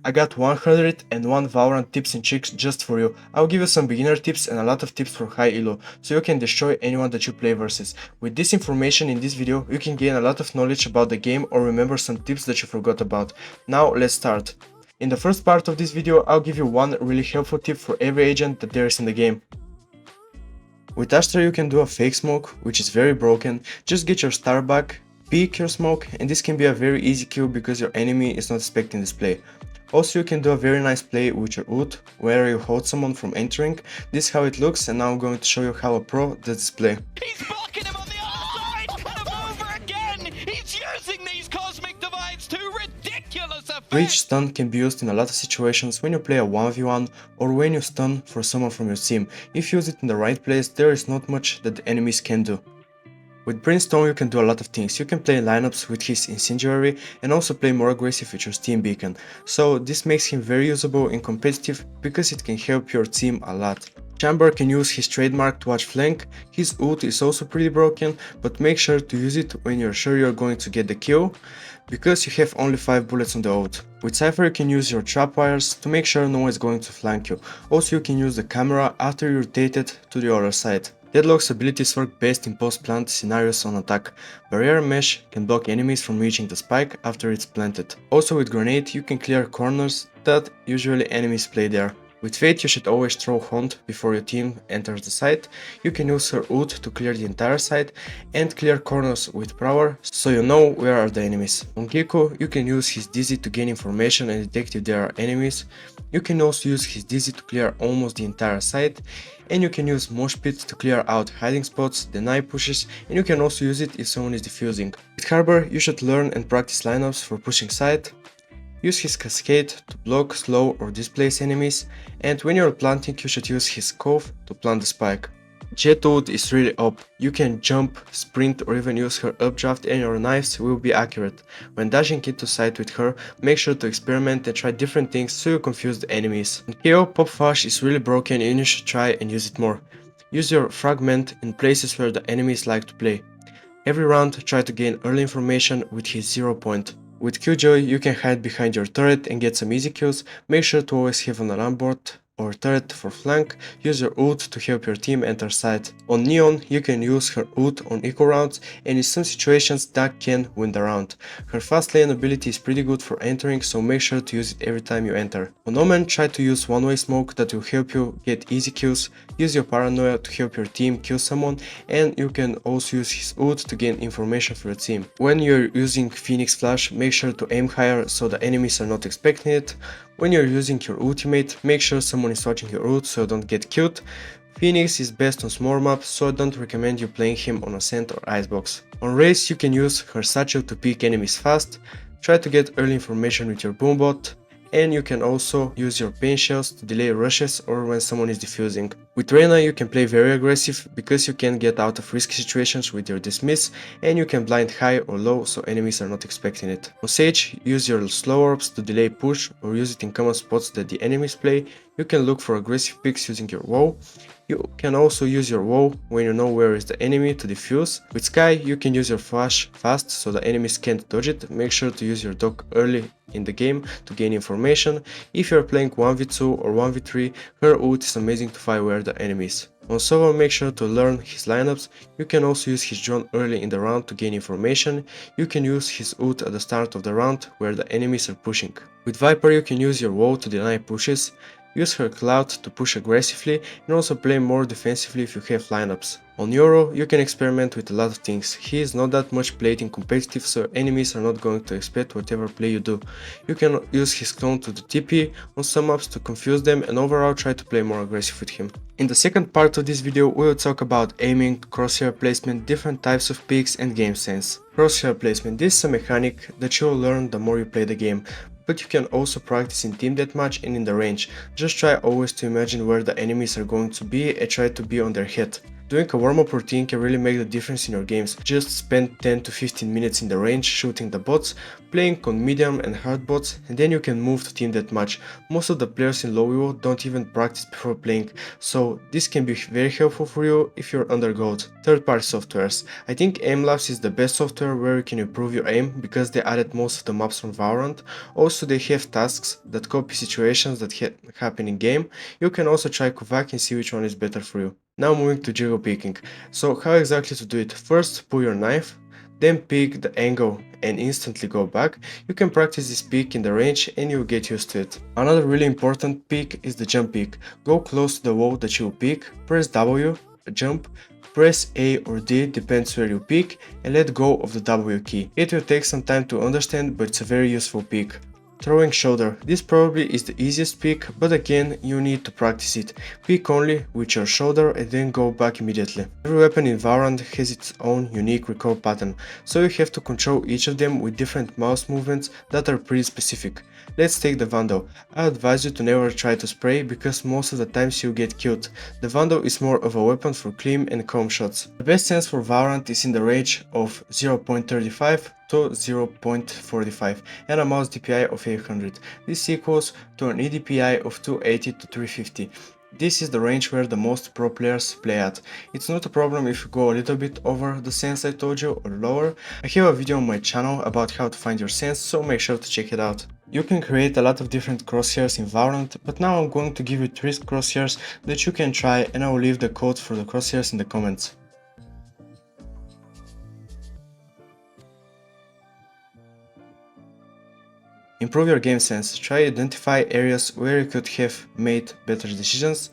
I got 101 Valorant tips and tricks just for you. I'll give you some beginner tips and a lot of tips for high elo, so you can destroy anyone that you play versus. With this information in this video, you can gain a lot of knowledge about the game or remember some tips that you forgot about. Now let's start. In the first part of this video, I'll give you one really helpful tip for every agent that there is in the game. With Astra you can do a fake smoke, which is very broken. Just get your star back, peek your smoke, and this can be a very easy kill because your enemy is not expecting this play. Also you can do a very nice play with your ult, where you hold someone from entering. This is how it looks, and now I'm going to show you how a pro does this play. He's blocking him on the other side, and over again! He's using these cosmic divides to ridiculous effect! Rage stun can be used in a lot of situations when you play a 1v1 or when you stun for someone from your team. If you use it in the right place, there is not much that the enemies can do. With Brimstone you can do a lot of things. You can play lineups with his Incendiary and also play more aggressive with your Steam Beacon. So this makes him very usable in competitive because it can help your team a lot. Chamber can use his trademark to watch flank. His ult is also pretty broken, but make sure to use it when you're sure you're going to get the kill, because you have only 5 bullets on the ult. With Cypher you can use your trapwires to make sure no one is going to flank you. Also you can use the camera after you rotate it to the other side. Deadlock's abilities work best in post-plant scenarios on attack. Barrier Mesh can block enemies from reaching the spike after it's planted. Also with Grenade you can clear corners that usually enemies play there. With Fate you should always throw Hunt before your team enters the site. You can use her ult to clear the entire site and clear corners with Prowler, so you know where are the enemies. On Gecko you can use his Dizzy to gain information and detect if there are enemies. You can also use his Dizzy to clear almost the entire site, and you can use Mosh Pit to clear out hiding spots, deny pushes, and you can also use it if someone is defusing. With Harbor you should learn and practice lineups for pushing side. Use his Cascade to block, slow or displace enemies, and when you're planting you should use his Cove to plant the spike. Jet ult is really up. You can jump, sprint or even use her updraft and your knives will be accurate. When dashing into sight with her, make sure to experiment and try different things so you confuse the enemies. In KO, Pop Flash is really broken and you should try and use it more. Use your fragment in places where the enemies like to play. Every round try to gain early information with his 0 point. With Killjoy you can hide behind your turret and get some easy kills. Make sure to always have an alarm board or turret for flank. Use your ult to help your team enter site. On Neon you can use her ult on eco rounds and in some situations that can win the round. Her fast lane ability is pretty good for entering, so make sure to use it every time you enter. On Omen try to use one-way smoke that will help you get easy kills. Use your paranoia to help your team kill someone, and you can also use his ult to gain information for your team. When you're using Phoenix Flash, make sure to aim higher so the enemies are not expecting it. When you're using your ultimate, make sure someone is watching your ult so you don't get killed. Phoenix is best on small maps, so I don't recommend you playing him on Ascent or Icebox. On Race you can use her satchel to pick enemies fast. Try to get early information with your boombot. And you can also use your pain shells to delay rushes or when someone is defusing. With Reyna you can play very aggressive because you can get out of risky situations with your dismiss, and you can blind high or low so enemies are not expecting it. On Sage, use your slow orbs to delay push or use it in common spots that the enemies play. You can look for aggressive picks using your WoW. You can also use your WoW when you know where is the enemy to defuse. With Skye you can use your flash fast so the enemies can't dodge it. Make sure to use your dock early in the game to gain information. If you're playing 1v2 or 1v3, her ult is amazing to find where the enemy is. On Sova, make sure to learn his lineups. You can also use his drone early in the round to gain information. You can use his ult at the start of the round where the enemies are pushing. With Viper you can use your WoW to deny pushes. Use her cloud to push aggressively and also play more defensively if you have lineups. On Euro, you can experiment with a lot of things. He is not that much played in competitive, so enemies are not going to expect whatever play you do. You can use his clone to do TP on some maps to confuse them and overall try to play more aggressive with him. In the second part of this video we will talk about aiming, crosshair placement, different types of picks and game sense. Crosshair placement, this is a mechanic that you will learn the more you play the game. But you can also practice in team deathmatch and in the range. Just try always to imagine where the enemies are going to be and try to be on their head. Doing a warm-up routine can really make the difference in your games. Just spend 10 to 15 minutes in the range shooting the bots, playing on medium and hard bots, and then you can move to team deathmatch. Most of the players in low elo don't even practice before playing, so this can be very helpful for you if you're under gold. Third-party softwares. I think AimLabs is the best software where you can improve your aim because they added most of the maps from Valorant. Also they have tasks that copy situations that happen in game. You can also try Kovac and see which one is better for you. Now moving to gyro peeking. So how exactly to do it? First pull your knife, then peek the angle and instantly go back. You can practice this peek in the range and you'll get used to it. Another really important peek is the jump peek. Go close to the wall that you will peek, press W, jump, press A or D, depends where you peek, and let go of the W key. It will take some time to understand, but it's a very useful peek. Throwing shoulder. This probably is the easiest peek, but again you need to practice it. Peek only with your shoulder and then go back immediately. Every weapon in Valorant has its own unique recoil pattern, so you have to control each of them with different mouse movements that are pretty specific. Let's take the Vandal. I advise you to never try to spray because most of the times you get killed. The Vandal is more of a weapon for clean and calm shots. The best sense for Valorant is in the range of 0.35 to 0.45 and a mouse DPI of 800. This equals to an EDPI of 280 to 350. This is the range where the most pro players play at. It's not a problem if you go a little bit over the sense I told you or lower. I have a video on my channel about how to find your sense, so make sure to check it out. You can create a lot of different crosshairs in Valorant, but now I'm going to give you 3 crosshairs that you can try, and I will leave the code for the crosshairs in the comments. Improve your game sense. Try identify areas where you could have made better decisions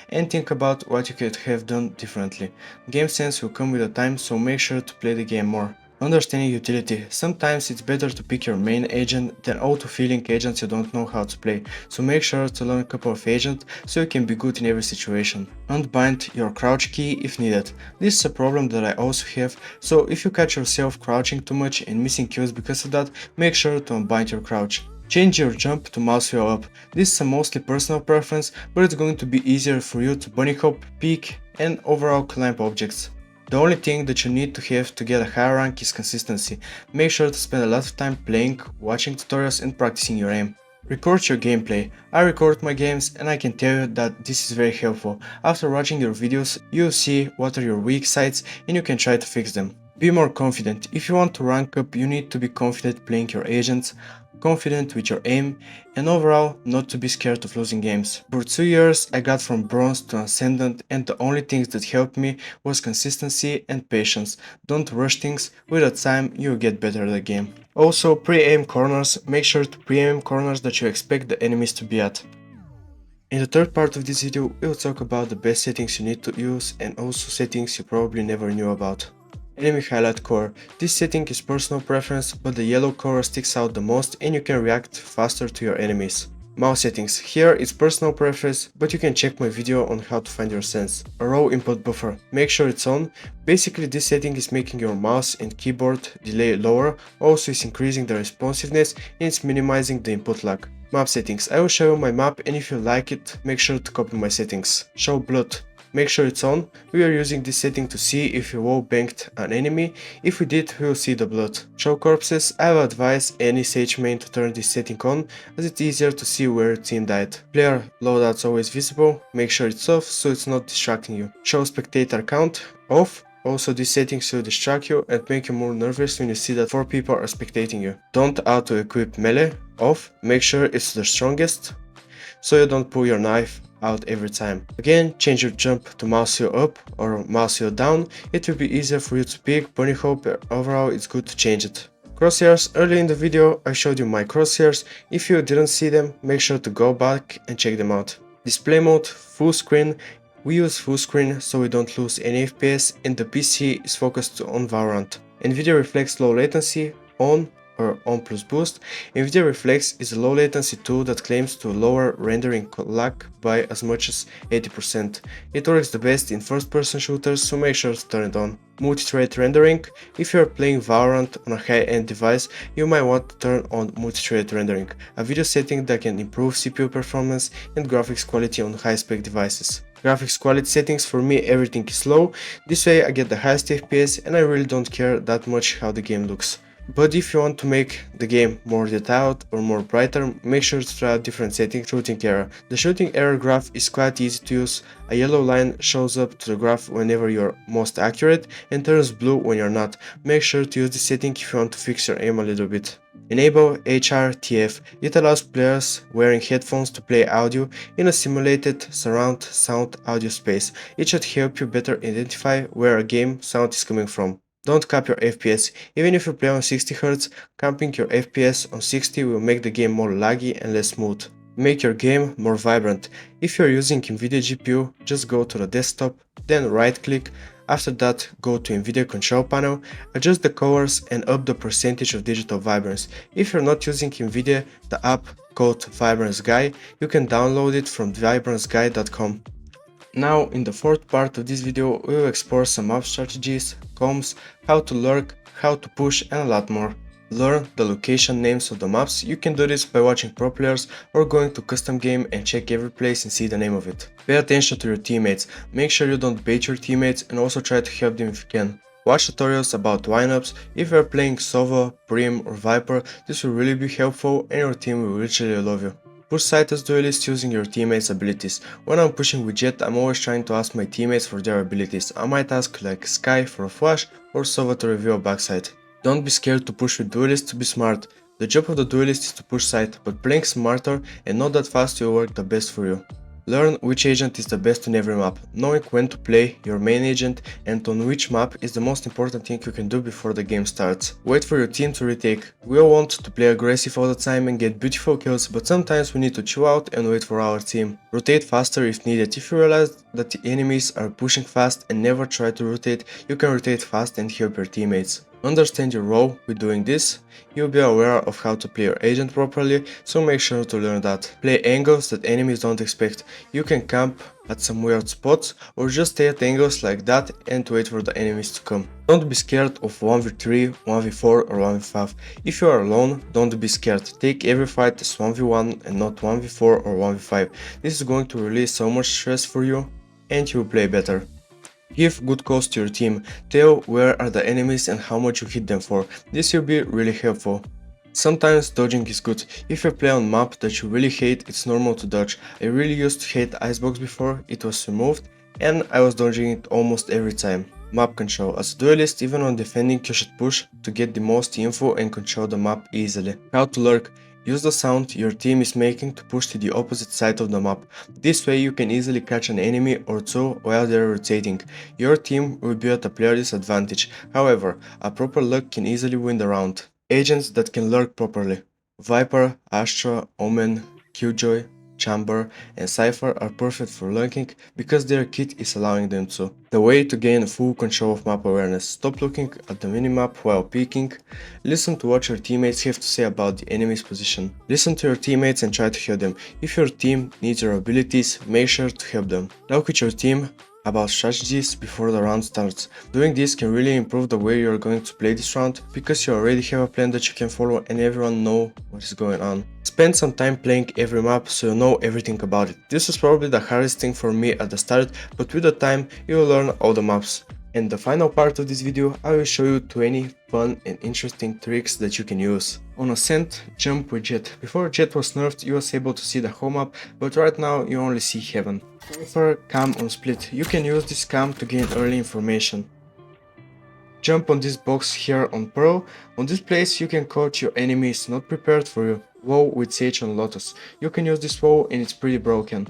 and think about what you could have done differently. Game sense will come with a time, so make sure to play the game more. Understanding utility. Sometimes it's better to pick your main agent than auto-filling agents you don't know how to play, so make sure to learn a couple of agents so you can be good in every situation. Unbind your crouch key if needed. This is a problem that I also have, so if you catch yourself crouching too much and missing kills because of that, make sure to unbind your crouch. Change your jump to mouse wheel up. This is a mostly personal preference, but it's going to be easier for you to bunny hop, peek, and overall climb objects. The only thing that you need to have to get a higher rank is consistency. Make sure to spend a lot of time playing, watching tutorials and practicing your aim. Record your gameplay. I record my games and I can tell you that this is very helpful. After watching your videos, you'll see what are your weak sides and you can try to fix them. Be more confident. If you want to rank up, you need to be confident playing your agents, confident with your aim, and overall not to be scared of losing games. For 2 years I got from bronze to ascendant, and the only things that helped me was consistency and patience. Don't rush things, with the time you'll get better at the game. Also, pre-aim corners. Make sure to pre-aim corners that you expect the enemies to be at. In the third part of this video we'll talk about the best settings you need to use and also settings you probably never knew about. Enemy highlight color. This setting is personal preference, but the yellow color sticks out the most and you can react faster to your enemies. Mouse settings. Here it's personal preference, but you can check my video on how to find your sense. A raw input buffer. Make sure it's on. Basically this setting is making your mouse and keyboard delay lower, also it's increasing the responsiveness and it's minimizing the input lag. Map settings. I will show you my map and if you like it, make sure to copy my settings. Show blood. Make sure it's on. We are using this setting to see if we wall banged an enemy. If we did, we will see the blood. Show corpses. I will advise any Sage main to turn this setting on, as it's easier to see where your team died. Player loadout's always visible. Make sure it's off so it's not distracting you. Show spectator count. Off. Also this setting should distract you and make you more nervous when you see that 4 people are spectating you. Don't auto equip melee. Off. Make sure it's the strongest, so you don't pull your knife out every time. Again, change your jump to mouse wheel up or mouse wheel down. It will be easier for you to pick, bunny hop, overall it's good to change it. Crosshairs. Earlier in the video I showed you my crosshairs. If you didn't see them, make sure to go back and check them out. Display mode, full screen. We use full screen so we don't lose any FPS and the PC is focused on Valorant. NVIDIA Reflex low latency, on or on plus boost. NVIDIA Reflex is a low latency tool that claims to lower rendering lag by as much as 80%. It works the best in first person shooters, so make sure to turn it on. Multi-thread rendering. If you are playing Valorant on a high-end device, you might want to turn on multi-thread rendering, a video setting that can improve CPU performance and graphics quality on high-spec devices. Graphics quality settings, for me everything is low, this way I get the highest FPS and I really don't care that much how the game looks. But if you want to make the game more detailed or more brighter, make sure to try a different setting. Shooting error. The shooting error graph is quite easy to use. A yellow line shows up to the graph whenever you're most accurate and turns blue when you're not. Make sure to use this setting if you want to fix your aim a little bit. Enable HRTF. It allows players wearing headphones to play audio in a simulated surround sound audio space. It should help you better identify where a game sound is coming from. Don't cap your FPS. Even if you play on 60Hz, capping your FPS on 60 will make the game more laggy and less smooth. Make your game more vibrant. If you're using Nvidia GPU, just go to the desktop, then right click. After that, go to Nvidia control panel, adjust the colors and up the percentage of digital vibrance. If you're not using Nvidia, the app called Vibrance Guy, you can download it from vibranceguy.com. Now, in the fourth part of this video, we will explore some map strategies, comms, how to lurk, how to push and a lot more. Learn the location names of the maps. You can do this by watching pro players or going to custom game and check every place and see the name of it. Pay attention to your teammates, make sure you don't bait your teammates and also try to help them if you can. Watch tutorials about lineups. If you are playing Sova, Prim or Viper, this will really be helpful and your team will literally love you. Push site as duelist using your teammates' abilities. When I'm pushing with Jet, I'm always trying to ask my teammates for their abilities. I might ask like Sky for a flash or Sova to reveal a backside. Don't be scared to push with duelists, to be smart. The job of the duelist is to push site, but playing smarter and not that fast will work the best for you. Learn which agent is the best on every map. Knowing when to play your main agent and on which map is the most important thing you can do before the game starts. Wait for your team to retake. We all want to play aggressive all the time and get beautiful kills, but sometimes we need to chill out and wait for our team. Rotate faster if needed. If you realize that the enemies are pushing fast and never try to rotate, you can rotate fast and help your teammates. Understand your role with doing this. You'll be aware of how to play your agent properly, so make sure to learn that. Play angles that enemies don't expect. You can camp at some weird spots or just stay at angles like that and wait for the enemies to come. Don't be scared of 1v3, 1v4 or 1v5. If you are alone, don't be scared. Take every fight as 1v1 and not 1v4 or 1v5. This is going to release so much stress for you and you will play better. Give good calls to your team, tell where are the enemies and how much you hit them for, this will be really helpful. Sometimes dodging is good. If you play on map that you really hate, it's normal to dodge. I really used to hate Icebox before it was removed and I was dodging it almost every time. Map control. As a duelist, even on defending you should push to get the most info and control the map easily. How to lurk. Use the sound your team is making to push to the opposite side of the map. This way you can easily catch an enemy or two while they are rotating. Your team will be at a player disadvantage, however, a proper lurk can easily win the round. Agents that can lurk properly. Viper, Astra, Omen, Killjoy, Chamber and Cypher are perfect for lurking because their kit is allowing them to. The way to gain full control of map awareness. Stop looking at the minimap while peeking. Listen to what your teammates have to say about the enemy's position. Listen to your teammates and try to help them. If your team needs your abilities, make sure to help them. Talk with your team about strategies before the round starts. Doing this can really improve the way you are going to play this round because you already have a plan that you can follow and everyone know what is going on. Spend some time playing every map so you know everything about it. This is probably the hardest thing for me at the start, but with the time you will learn all the maps. In the final part of this video, I will show you 20 fun and interesting tricks that you can use. On Ascent, jump with Jet. Before Jet was nerfed, you was able to see the whole map, but right now you only see Heaven. Prefer Cam on Split. You can use this cam to gain early information. Jump on this box here on Pearl. On this place you can catch your enemies not prepared for you. Wall with Sage on Lotus. You can use this wall and it's pretty broken.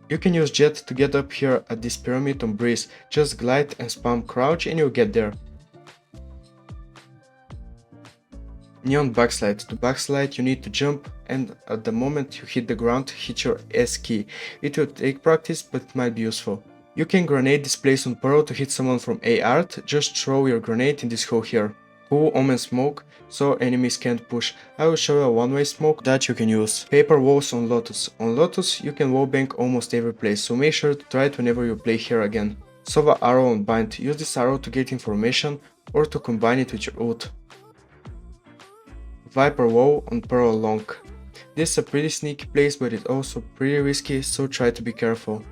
You can use Jet to get up here at this pyramid on Breeze. Just glide and spam crouch and you'll get there. Neon backslide. To backslide you need to jump and at the moment you hit the ground, hit your S key. It will take practice but it might be useful. You can grenade this place on Pearl to hit someone from A art. Just throw your grenade in this hole here. Cool Omen smoke so enemies can't push. I will show you a one-way smoke that you can use. Paper walls on Lotus. On Lotus you can wallbang almost every place, so make sure to try it whenever you play here again. Sova arrow on Bind. Use this arrow to get information or to combine it with your ult. Viper wall on Pearl long. This is a pretty sneaky place, but it's also pretty risky, so try to be careful.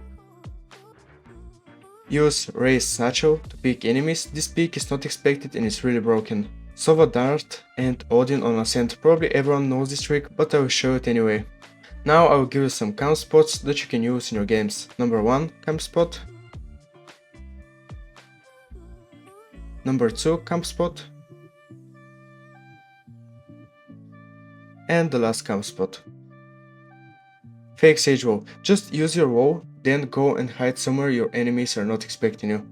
Use Raise Satchel to pick enemies. This pick is not expected and is really broken. Sova Dart and Odin on Ascent. Probably everyone knows this trick, but I will show it anyway. Now I will give you some camp spots that you can use in your games. Number 1 camp spot. Number 2 camp spot. And the last camp spot. Fake Sage Wall. Just use your wall, then go and hide somewhere your enemies are not expecting you.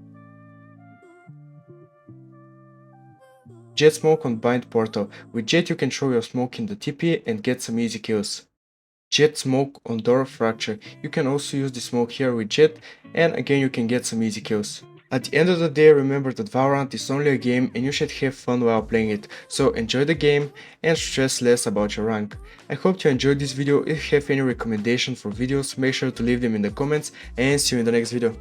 Jet Smoke on Bind Portal. With Jet you can throw your smoke in the TP and get some easy kills. Jet Smoke on Door Fracture. You can also use the smoke here with Jet, and again you can get some easy kills. At the end of the day, remember that Valorant is only a game and you should have fun while playing it, so enjoy the game and stress less about your rank. I hope you enjoyed this video. If you have any recommendation for videos, make sure to leave them in the comments, and see you in the next video.